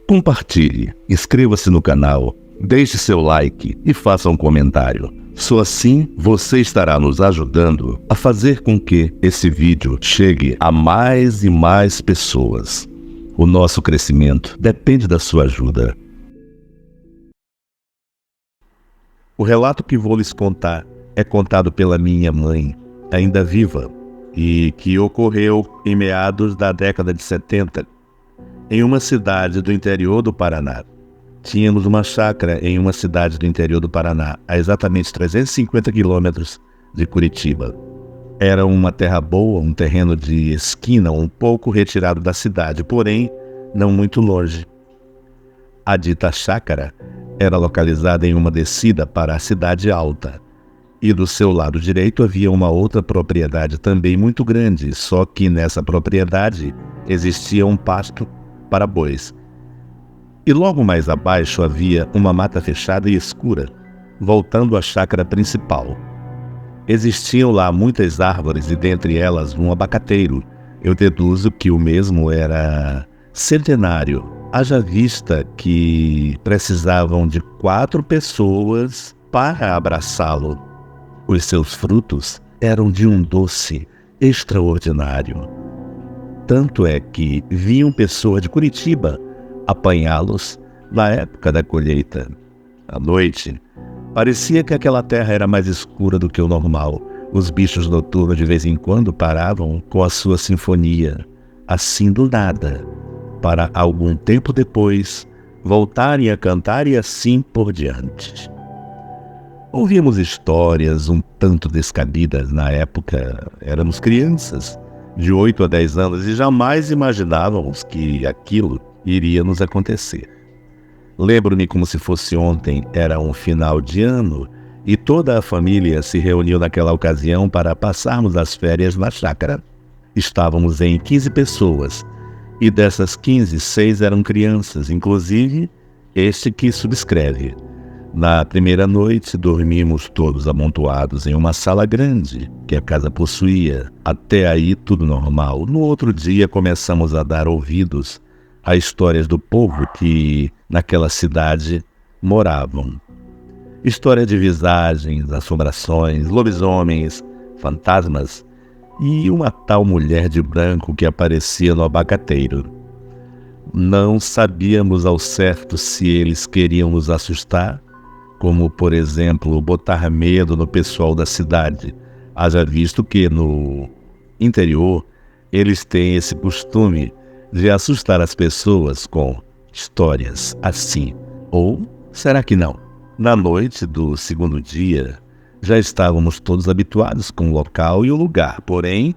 Compartilhe, inscreva-se no canal, deixe seu like e faça um comentário. Só assim você estará nos ajudando a fazer com que esse vídeo chegue a mais e mais pessoas. O nosso crescimento depende da sua ajuda. O relato que vou lhes contar é contado pela minha mãe, ainda viva, e que ocorreu em meados da década de 70, em uma cidade do interior do Paraná. Tínhamos uma chácara em uma cidade do interior do Paraná, a exatamente 350 quilômetros de Curitiba. Era uma terra boa, um terreno de esquina um pouco retirado da cidade, porém não muito longe. A dita chácara era localizada em uma descida para a Cidade Alta, e do seu lado direito havia uma outra propriedade também muito grande, só que nessa propriedade existia um pasto para bois. E logo mais abaixo havia uma mata fechada e escura, voltando à chácara principal. Existiam lá muitas árvores e dentre elas um abacateiro. Eu deduzo que o mesmo era centenário, haja vista que precisavam de 4 pessoas para abraçá-lo. Os seus frutos eram de um doce extraordinário. Tanto é que vinham pessoas de Curitiba apanhá-los na época da colheita. À noite, parecia que aquela terra era mais escura do que o normal. Os bichos noturnos de vez em quando paravam com a sua sinfonia, assim do nada, para algum tempo depois voltarem a cantar e assim por diante. Ouvíamos histórias um tanto descabidas na época. Éramos crianças, de 8 a 10 anos, e jamais imaginávamos que aquilo iria nos acontecer. Lembro-me como se fosse ontem, era um final de ano, e toda a família se reuniu naquela ocasião para passarmos as férias na chácara. Estávamos em 15 pessoas, e dessas 15, 6 eram crianças, inclusive este que subscreve. Na primeira noite, dormimos todos amontoados em uma sala grande que a casa possuía. Até aí, tudo normal. No outro dia, começamos a dar ouvidos a histórias do povo que naquela cidade moravam. História de visagens, assombrações, lobisomens, fantasmas e uma tal mulher de branco que aparecia no abacateiro. Não sabíamos ao certo se eles queriam nos assustar, como, por exemplo, botar medo no pessoal da cidade, haja visto que no interior eles têm esse costume de assustar as pessoas com histórias assim. Ou será que não? Na noite do segundo dia, já estávamos todos habituados com o local e o lugar, porém,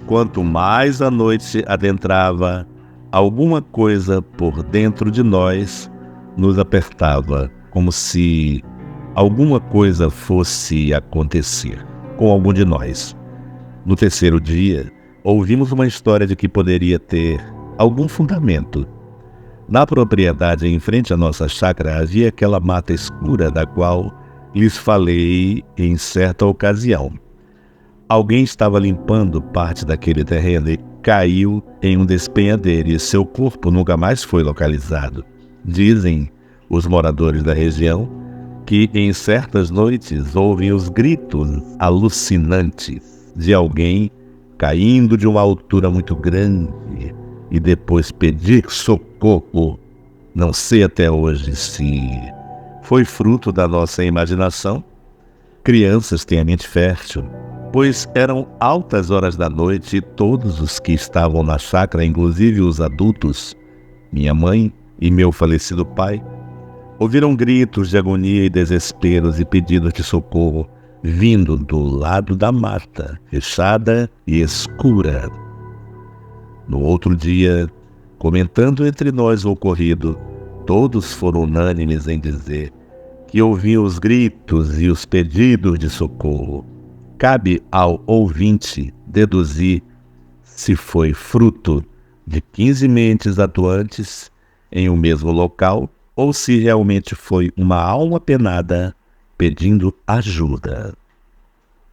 quanto mais a noite adentrava, alguma coisa por dentro de nós nos apertava, como se alguma coisa fosse acontecer com algum de nós. No terceiro dia, ouvimos uma história de que poderia ter algum fundamento. Na propriedade em frente à nossa chácara havia aquela mata escura da qual lhes falei em certa ocasião. Alguém estava limpando parte daquele terreno e caiu em um despenhadeiro e seu corpo nunca mais foi localizado. Dizem os moradores da região que em certas noites ouvem os gritos alucinantes de alguém caindo de uma altura muito grande e depois pedir socorro. Não sei até hoje se foi fruto da nossa imaginação. Crianças têm a mente fértil, pois eram altas horas da noite e todos os que estavam na chácara, inclusive os adultos, minha mãe e meu falecido pai, ouviram gritos de agonia e desesperos e pedidos de socorro vindo do lado da mata, fechada e escura. No outro dia, comentando entre nós o ocorrido, todos foram unânimes em dizer que ouviam os gritos e os pedidos de socorro. Cabe ao ouvinte deduzir se foi fruto de 15 mentes atuantes em um mesmo local ou se realmente foi uma alma penada pedindo ajuda.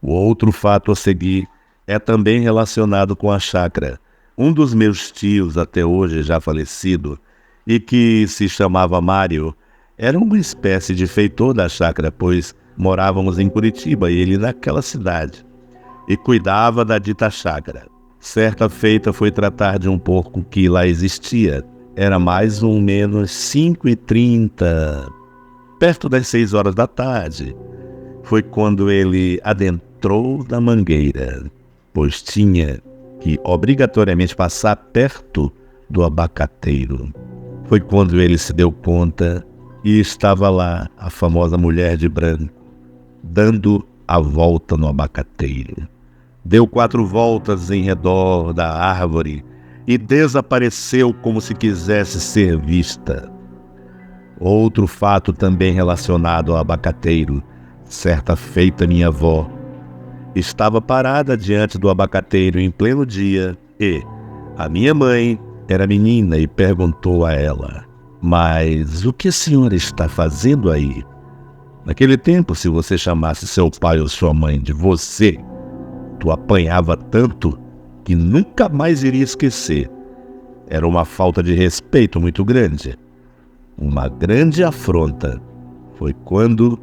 O outro fato a seguir é também relacionado com a chácara. Um dos meus tios, até hoje já falecido, e que se chamava Mário. Era uma espécie de feitor da chácara, pois morávamos em Curitiba e ele naquela cidade, e cuidava da dita chácara. Certa feita foi tratar de um porco que lá existia. Era mais ou menos 5h30, perto das 6 horas da tarde. Foi quando ele adentrou na mangueira, pois tinha que obrigatoriamente passar perto do abacateiro. Foi quando ele se deu conta e estava lá a famosa mulher de branco, dando a volta no abacateiro. Deu 4 voltas em redor da árvore e desapareceu como se quisesse ser vista. Outro fato também relacionado ao abacateiro. Certa feita minha avó estava parada diante do abacateiro em pleno dia e a minha mãe era menina e perguntou a ela: "Mas o que a senhora está fazendo aí?" Naquele tempo, se você chamasse seu pai ou sua mãe de você, tu apanhava tanto que nunca mais iria esquecer. Era uma falta de respeito muito grande. Uma grande afronta. Foi quando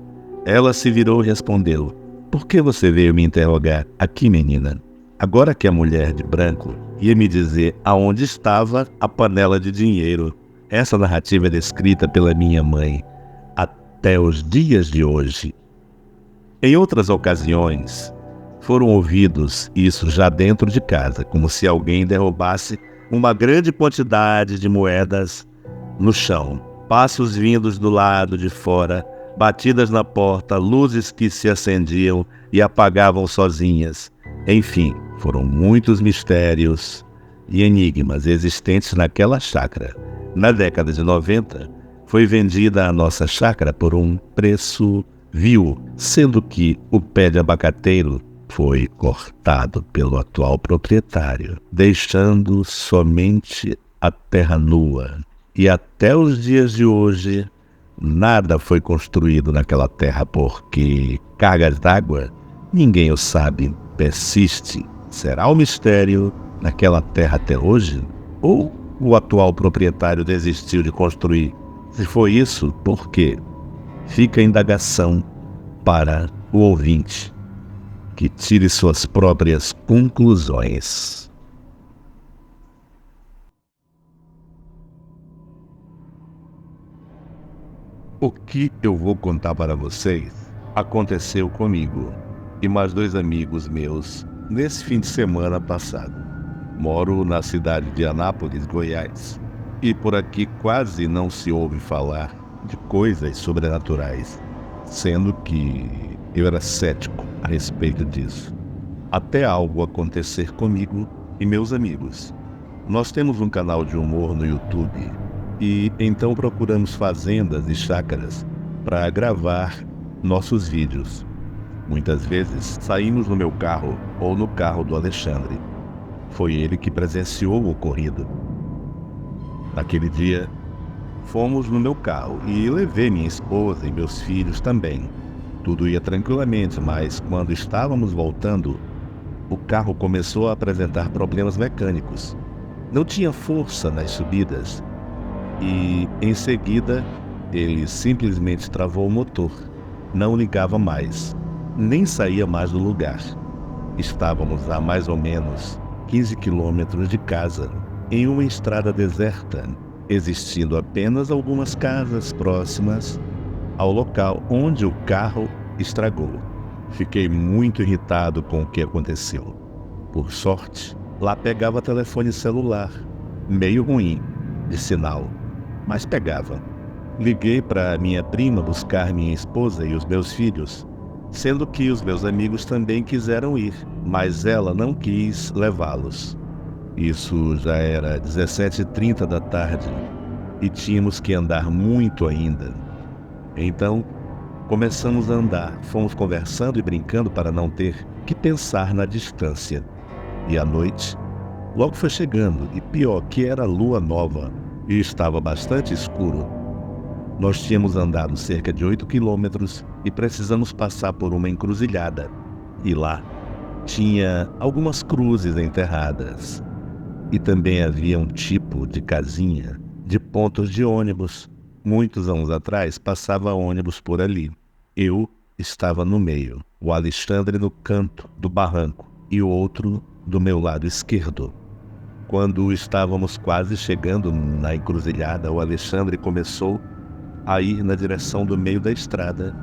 ela se virou e respondeu: "Por que você veio me interrogar aqui, menina?" Agora que a mulher de branco ia me dizer aonde estava a panela de dinheiro. Essa narrativa é descrita pela minha mãe até os dias de hoje. Em outras ocasiões, foram ouvidos isso já dentro de casa, como se alguém derrubasse uma grande quantidade de moedas no chão. Passos vindos do lado de fora, batidas na porta, luzes que se acendiam e apagavam sozinhas. Enfim, foram muitos mistérios e enigmas existentes naquela chácara. Na década de 90, foi vendida a nossa chácara por um preço vil, sendo que o pé de abacateiro foi cortado pelo atual proprietário, deixando somente a terra nua. E até os dias de hoje, nada foi construído naquela terra porque cargas d'água, ninguém o sabe, persiste. Será um mistério naquela terra até hoje? Ou o atual proprietário desistiu de construir? Se foi isso, por quê? Fica a indagação para o ouvinte, que tire suas próprias conclusões. O que eu vou contar para vocês aconteceu comigo e mais 2 amigos meus nesse fim de semana passado. Moro na cidade de Anápolis, Goiás, e por aqui quase não se ouve falar de coisas sobrenaturais, sendo que eu era cético a respeito disso. Até algo acontecer comigo e meus amigos. Nós temos um canal de humor no YouTube e então procuramos fazendas e chácaras para gravar nossos vídeos. Muitas vezes saímos no meu carro ou no carro do Alexandre. Foi ele que presenciou o ocorrido. Naquele dia, fomos no meu carro e levei minha esposa e meus filhos também. Tudo ia tranquilamente, mas quando estávamos voltando, o carro começou a apresentar problemas mecânicos. Não tinha força nas subidas e, em seguida, ele simplesmente travou o motor. Não ligava mais, nem saía mais do lugar. Estávamos a mais ou menos 15 quilômetros de casa, em uma estrada deserta, existindo apenas algumas casas próximas ao local onde o carro estragou. Fiquei muito irritado com o que aconteceu. Por sorte, lá pegava telefone celular, meio ruim de sinal, mas pegava. Liguei para minha prima buscar minha esposa e os meus filhos, sendo que os meus amigos também quiseram ir, mas ela não quis levá-los. Isso já era 17h30 da tarde e tínhamos que andar muito ainda. Então, começamos a andar, fomos conversando e brincando para não ter que pensar na distância. E a noite logo foi chegando, e pior que era lua nova e estava bastante escuro. Nós tínhamos andado cerca de 8 quilômetros e precisamos passar por uma encruzilhada. E lá tinha algumas cruzes enterradas. E também havia um tipo de casinha de pontos de ônibus. Muitos anos atrás passava ônibus por ali. Eu estava no meio, o Alexandre no canto do barranco e o outro do meu lado esquerdo. Quando estávamos quase chegando na encruzilhada, o Alexandre começou a ir na direção do meio da estrada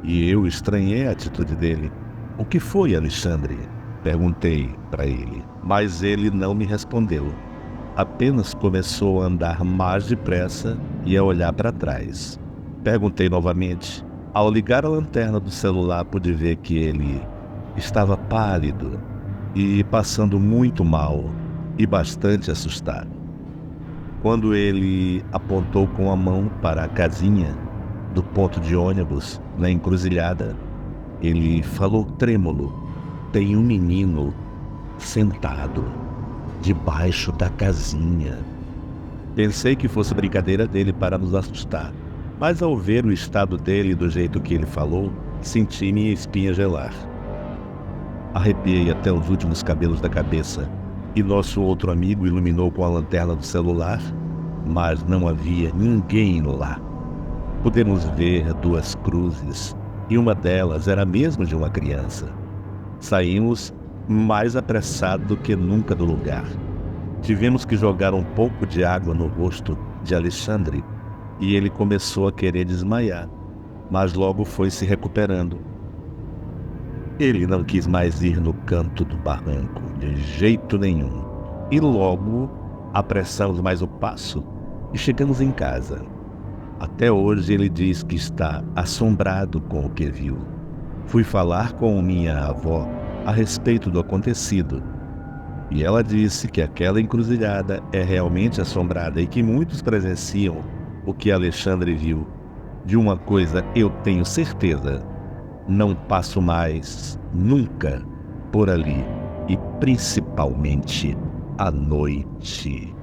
e eu estranhei a atitude dele. "O que foi, Alexandre?" perguntei para ele, mas ele não me respondeu. Apenas começou a andar mais depressa e a olhar para trás. Perguntei novamente. Ao ligar a lanterna do celular, pude ver que ele estava pálido e passando muito mal e bastante assustado. Quando ele apontou com a mão para a casinha do ponto de ônibus na encruzilhada, ele falou trêmulo: "Tem um menino sentado debaixo da casinha." Pensei que fosse brincadeira dele para nos assustar, mas ao ver o estado dele e do jeito que ele falou, senti minha espinha gelar. Arrepiei até os últimos cabelos da cabeça, e nosso outro amigo iluminou com a lanterna do celular, mas não havia ninguém lá. Pudemos ver 2 cruzes, e uma delas era mesmo de uma criança. Saímos mais apressado do que nunca do lugar. Tivemos que jogar um pouco de água no rosto de Alexandre e ele começou a querer desmaiar, mas logo foi se recuperando. Ele não quis mais ir no canto do barranco, de jeito nenhum. E logo apressamos mais o passo e chegamos em casa. Até hoje ele diz que está assombrado com o que viu. Fui falar com minha avó a respeito do acontecido, e ela disse que aquela encruzilhada é realmente assombrada e que muitos presenciam o que Alexandre viu. De uma coisa eu tenho certeza: não passo mais, nunca, por ali, e principalmente à noite.